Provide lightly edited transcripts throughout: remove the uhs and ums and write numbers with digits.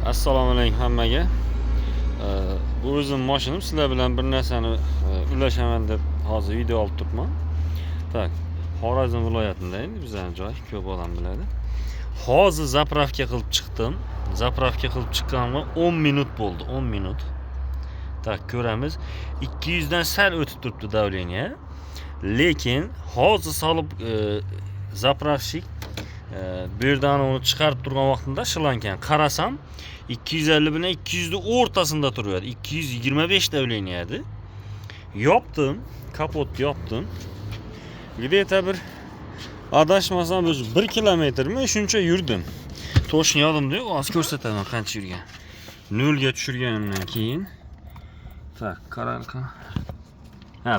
Assalomu alaykum hammaga. Bu o'zim mashinam, sizlar bilan bir narsani ulashaman deb hozir video olib turibman. Tak, Xorazm viloyatida bizning joy, ko'p odam biladi. Hozir zapravka qilib chiqdim. Zapravka qilib chiqqanimga 10 minut bo'ldi, 10 minut. Tak, ko'ramiz. 200 dan sal o'tib turibdi davleniya. Lekin hozir solib zapravshik bu yerdan uni chiqarib turgan vaqtimda shlankan qarasam 250 bilan 200 ni o'rtasida turadi. 225 davleniya edi. Yopdim, kapotni yopdim. Где-то bir adashmasam o'zi 1 kilometrmi shuncha yurdim. To'shni yodimda, hozir ko'rsataman qancha yurgan. 0 ga tushirganimdan keyin tak, qarang. Ha,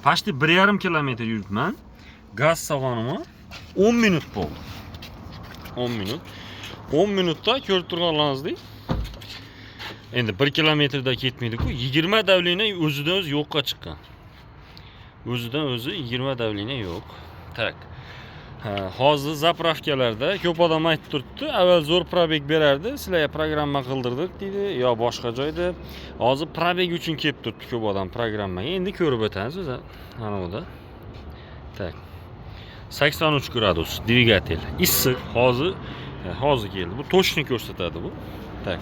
почти 1,5 kilometr yuribman. Gaz solganimga 10 minut bo'ldi. 10 minut. 10 minutda ko'rib turganlaringizdek. Endi 1 kilometrda ketmaydi-ku, 20 davleniya o'zidan o'zi yo'qqa chiqqan. O'zidan o'zi 20 davleniya yo'q. Tak. Hozir zapravkalarda ko'p odam aytib turibdi, avval zo'r probeg berardi, sizlarga programma qildirdik deydi, yo boshqa joyda. Hozir probeg uchun kelib turibdi ko'p odam programmaga. Endi ko'rib o'tamiz o'zi. Mana bu da. Tak. 83 gradus dvigatel. Issiq hozir keldi. Bu to'shni ko'rsatadi bu. Tak.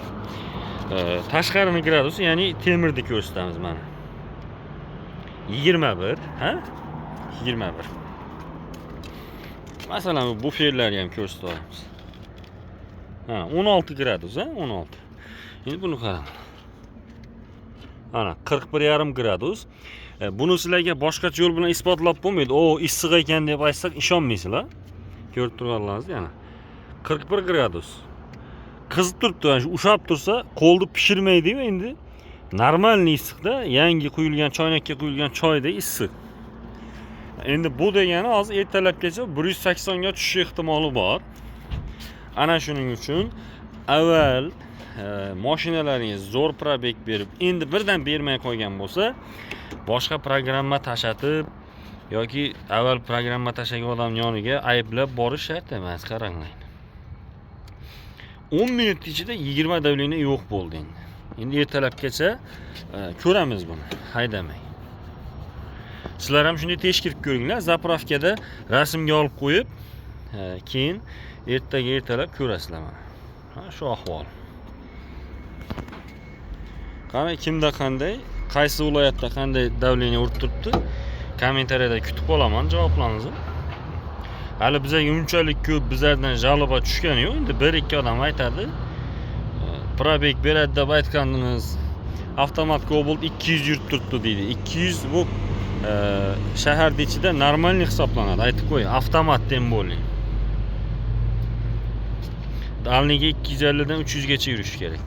Tashqarini gradus, ya'ni temirni ko'rsatamiz mana. 21, ha? 21. Masalan, bu fe'llarni ham ko'rsatamiz. Ha, 16 gradus, ha? 16. Endi buni qarang. Ana 41,5 gradus. Buni sizlarga boshqacha yo'l bilan isbotlab bo'lmaydi. O, issiq ekan deb aytsak ishonmaysizlar. Ko'rib turganlaringiz yana. 41 gradus. Qizib turibdi, ushab tursa, qo'lni pishirmaydi-yu endi. Normalniy issiqda, yangi quyilgan choynakka quyilgan choydek issiq. Endi bu degani hozir ertalabgacha 180 ga tushish ehtimoli bor. Ana shuning uchun avval mashinalaringiz zo'r probeg berib, endi birdan bermay qo'ygan bo'lsa, boshqa programma tashatib yoki avval programma tashagan odam yoniga ayblab borish shart emas, qaranglar. 10 minut ichida 20 davleniya yo'q bo'ldi endi. Endi ertalabgacha ko'ramiz buni, haydamay. Sizlar ham shunday tekshirib ko'ringlar, zapravkada rasmga olib qo'yib, keyin ertalab ko'rasizlar mana. Shu ahvol. Qani kimda qanday, qaysi viloyatda qanday davleniya urib turibdi? Kommentariyada kutib qolaman javoblaringizni. Hali bizga unchalik ko'p bizlardan jaloba tushgani yo'q. Endi 1-2 odam aytadi. Probeg beradi deb aytgandingiz. Avtomat Cobalt 200 yurib turibdi deydi. 200 bu shaharning ichida normalniy hisoblanadi. Aytib qo'y, avtomat dem bo'ling. Dalniga 250 dan 300 gacha yurish kerak.